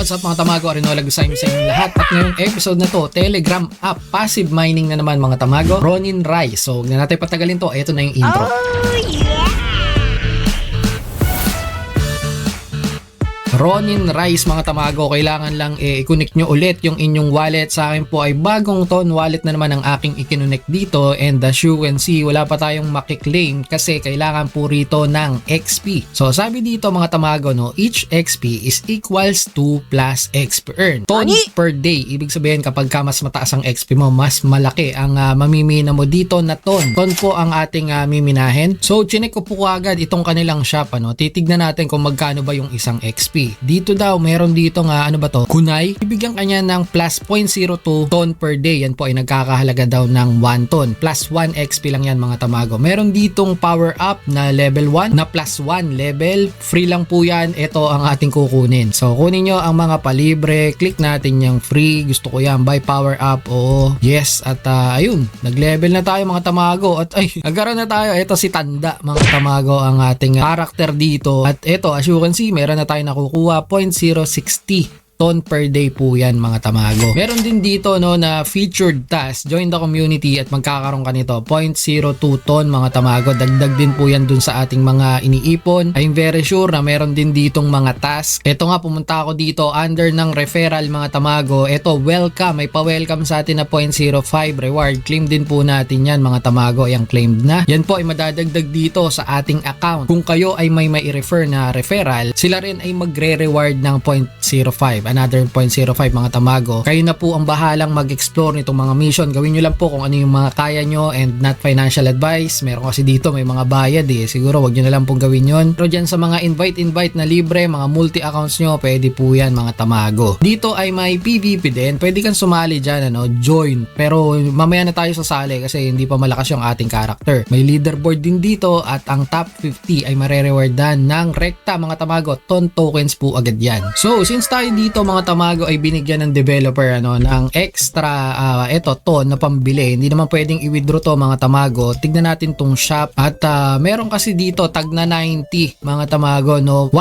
What's up mga tamago, Arinola Gusay sa inyong lahat. At ngayong episode na to, Telegram app, passive mining na naman mga tamago, Ronin Rise. So huwag na natin patagalin to, eto na yung intro. Oh yeah! Ronin Rise mga tamago, kailangan lang i-connect nyo ulit yung inyong wallet. Sa akin po ay bagong Ton wallet na naman ang aking i-connect dito, and as you can see, wala pa tayong makiklaim kasi kailangan po rito ng XP. So sabi dito mga tamago, no, each XP is equals to plus XP earn. Ton per day, ibig sabihin kapag ka mas mataas ang XP mo, mas malaki ang mamimina mo dito na ton. Ton po ang ating miminahin. So chinek ko po agad itong kanilang shop, titignan natin kung magkano ba yung isang XP. Dito daw, meron dito nga, ano ba to? Kunai. Ibigyan kanya ng plus 0.02 ton per day. Yan po ay nagkakahalaga daw ng 1 ton. Plus 1 XP lang yan mga tamago. Meron ditong power up na level 1 na plus 1 level. Free lang po yan. Ito ang ating kukunin. So, kunin nyo ang mga palibre. Click natin yung free. Gusto ko yan. Buy power up. Oo. Yes. At ayun. Nag-level na tayo mga tamago. At ay, nagkaroon na tayo. Ito si Tanda mga tamago ang ating character dito. At ito, as you can see, meron na tayo nakukuha 0.060 ton per day po yan mga tamago. Meron din dito na featured task, join the community at magkakaroon ka nito 0.02 ton mga tamago. Dagdag din po yan dun sa ating mga iniipon. I'm very sure na meron din ditong mga task. Ito nga, pumunta ako dito under ng referral mga tamago. Ito, welcome, may pa-welcome sa atin na 0.05 reward. Claim din po natin yan mga tamago. Yung claimed na. Yan po ay madadagdag dito sa ating account. Kung kayo ay may mai-refer na referral, sila rin ay magre-reward ng 0.05. Another 0.05 mga tamago. Kayo na po ang bahalang mag-explore nitong mga mission. Gawin nyo lang po kung ano yung mga kaya nyo and not financial advice. Meron kasi dito may mga bayad Siguro wag nyo na lang pong gawin yon. Pero dyan sa mga invite na libre, mga multi-accounts nyo, pwede po yan mga tamago. Dito ay may PvP din. Pwede kang sumali dyan, join. Pero mamaya na tayo sasali kasi hindi pa malakas yung ating character. May leaderboard din dito at ang top 50 ay marerewardan ng rekta mga tamago. Ton tokens po agad yan. So, since tayo dito mga tamago ay binigyan ng developer ng extra ton na pambili, hindi naman pwedeng i-withdraw to mga tamago. Tignan natin tong shop at meron kasi dito tag na 90 mga tamago, 1.6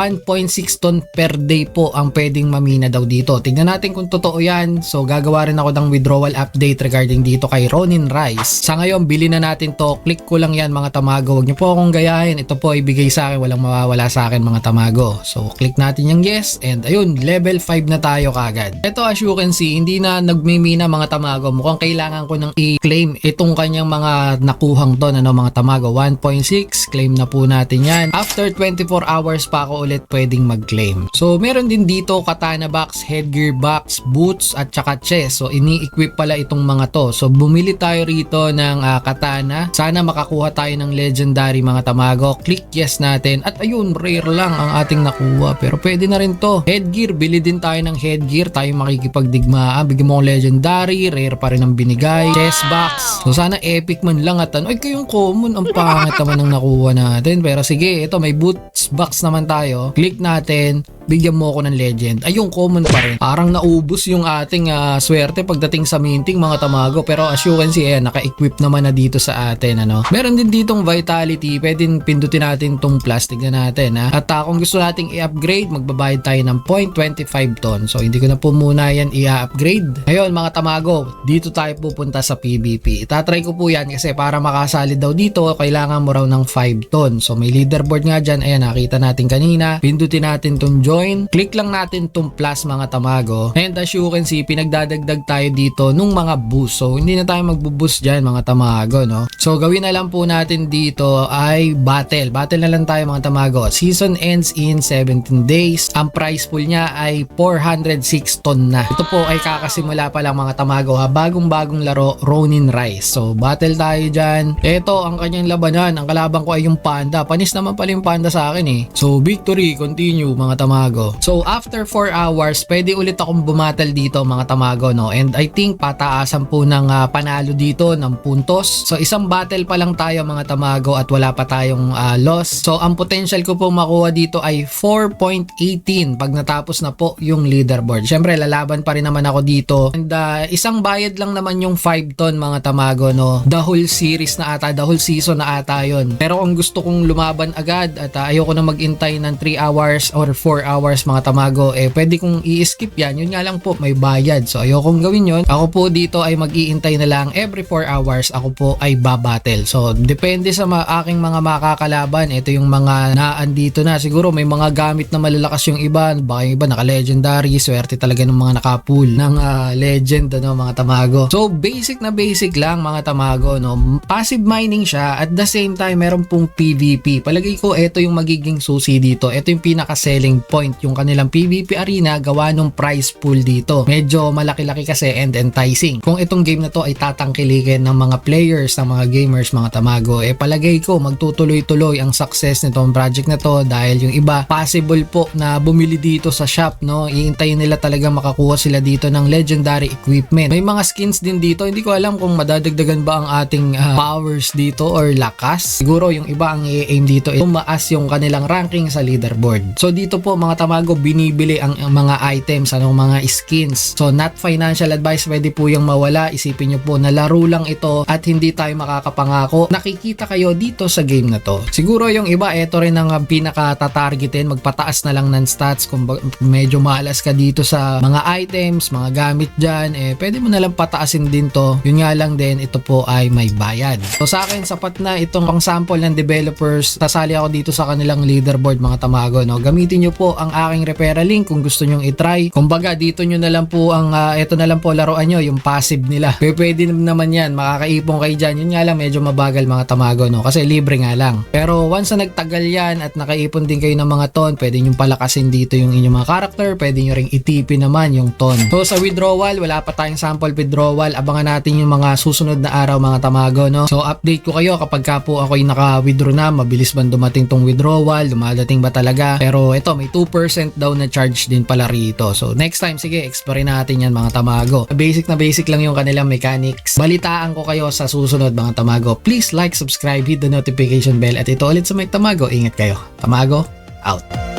ton per day po ang pwedeng mamina daw dito. Tignan natin kung totoo yan. So gagawa rin ako ng withdrawal update regarding dito kay Ronin Rise. Sa ngayon bili na natin to. Click ko lang yan mga tamago. Huwag niyo po akong gayahin. Ito po ibigay sa akin, walang mawawala sa akin mga tamago. So click natin yung yes, and ayun, level 5 na tayo kagad. Ito as you can see, hindi na nagmimina mga tamago. Mukhang kailangan ko nang i-claim itong kanyang mga nakuhang ton mga tamago. 1.6, claim na po natin yan. After 24 hours pa ako ulit pwedeng mag-claim. So meron din dito katana box, headgear box, boots at saka chest. So ini-equip pala itong mga to. So bumili tayo rito ng katana. Sana makakuha tayo ng legendary mga tamago. Click yes natin. At ayun, rare lang ang ating nakuha. Pero pwede na rin to. Headgear, bili din tayo ng headgear, tayo makikipagdigmaan. Bigyan mo ng legendary, rare pa rin ang binigay. Chest box. So sana epic man lang at ay kayong common, ang pangit naman ang nakuha natin. Pero sige, ito may boots box naman tayo. Click natin. Bigyan mo ako ng legend. Ayun, common pa rin. Parang naubos yung ating swerte pagdating sa minting mga tamago. Pero as you can see, naka-equip naman na dito sa atin. Meron din ditong vitality. Pwedeng pindutin natin tong plastic na natin. At kung gusto nating i-upgrade, magbabayad tayo ng 0.25 ton. So hindi ko na po muna yan i-upgrade. Ngayon mga tamago, dito tayo pupunta sa PvP. Itatry ko po yan kasi para makasali daw dito, kailangan mo raw ng 5 ton. So may leaderboard nga dyan. Ayan, nakita natin kanina. Pindutin natin tong join. Click lang natin tong plus mga tamago. And as you can see, pinagdadagdag tayo dito nung mga boost. So hindi na tayo magbuboost dyan mga tamago, So gawin na lang po natin dito ay battle. Battle na lang tayo mga tamago. Season ends in 17 days. Ang price pool niya ay 406 ton na. Ito po ay kakasimula pa lang mga tamago Bagong-bagong laro, Ronin Rise. So battle tayo dyan. Ito ang kanyang labanan. Ang kalaban ko ay yung panda. Panis naman pala yung panda sa akin So victory, continue mga tamago. So after 4 hours, pwede ulit akong bumatal dito mga tamago And I think pataasan po ng panalo dito ng puntos. So isang battle pa lang tayo mga tamago at wala pa tayong loss. So ang potential ko po makuha dito ay 4.18 pag natapos na po yung yung leaderboard. Syempre lalaban pa rin naman ako dito. And isang bayad lang naman yung 5 ton mga tamago, no. The whole series na ata, the whole season na ata yun. Pero kung gusto kong lumaban agad at ayoko na mag-intay ng 3 hours or 4 hours mga tamago, pwede kong i-skip yan. Yun nga lang po, may bayad. So ayokong gawin yun. Ako po dito ay mag-iintay na lang every 4 hours ako po ay babattle. So depende sa aking mga makakalaban. Ito yung mga naandito na. Siguro may mga gamit na malalakas yung iba. Baka yung iba naka-legendary. Swerte talaga ng mga naka-pool ng legend, ano, mga tamago. So basic na basic lang mga tamago, no. Passive mining siya. At the same time, meron pong PvP. Palagay ko ito yung magiging susi dito. Ito yung pinaka-selling point. Yung kanilang PvP arena gawa nung prize pool dito. Medyo malaki-laki kasi and enticing. Kung itong game na to ay tatangkilikin ng mga players, ng mga gamers, mga tamago, palagay ko magtutuloy-tuloy ang success nitong project na to dahil yung iba possible po na bumili dito sa shop, no. Iintayin nila talaga makakuha sila dito ng legendary equipment. May mga skins din dito. Hindi ko alam kung madadagdagan ba ang ating powers dito or lakas. Siguro yung iba ang i-aim dito tumaas yung kanilang ranking sa leaderboard. So dito po mga tamago, binibili ang mga items, mga skins. So not financial advice, pwede po yung mawala. Isipin nyo po na laro lang ito at hindi tayo makakapangako nakikita kayo dito sa game na to. Siguro yung iba, ito rin ang pinaka-tatargetin, magpataas na lang ng stats. Kung medyo malas ka dito sa mga items, mga gamit dyan, pwede mo na lang pataasin din to. Yun nga lang din, ito po ay may bayad. So sa akin, sapat na itong pang sample ng developers. Tasali ako dito sa kanilang leaderboard mga tamago, no. Gamitin nyo po ang aking referral link kung gusto nyong itry. Kumbaga, dito nyo na lang po ang ito na lang po laruan nyo, yung passive nila. Pwede naman yan, makakaipong kayo dyan. Yun nga lang, medyo mabagal mga tamago, no, kasi libre nga lang. Pero once na nagtagal yan at nakaipon din kayo ng mga ton, pwede nyo palakasin dito yung inyong mga character, pwede nyo ring itipin naman yung ton. So sa withdrawal, wala pa tayong sample withdrawal. Abangan natin yung mga susunod na araw mga tamago, no. So update ko kayo kapag ka po ako'y naka-withdraw na, mabilis ba dumating tong withdrawal, dumadating ba talaga. Pero ito, may 2% daw na charge din pala rito. So next time, sige, explore natin yan mga tamago. Basic na basic lang yung kanilang mechanics. Balitaan ko kayo sa susunod mga tamago. Please like, subscribe, hit the notification bell. At ito ulit sa Mike Tamago. Ingat kayo. Tamago, out.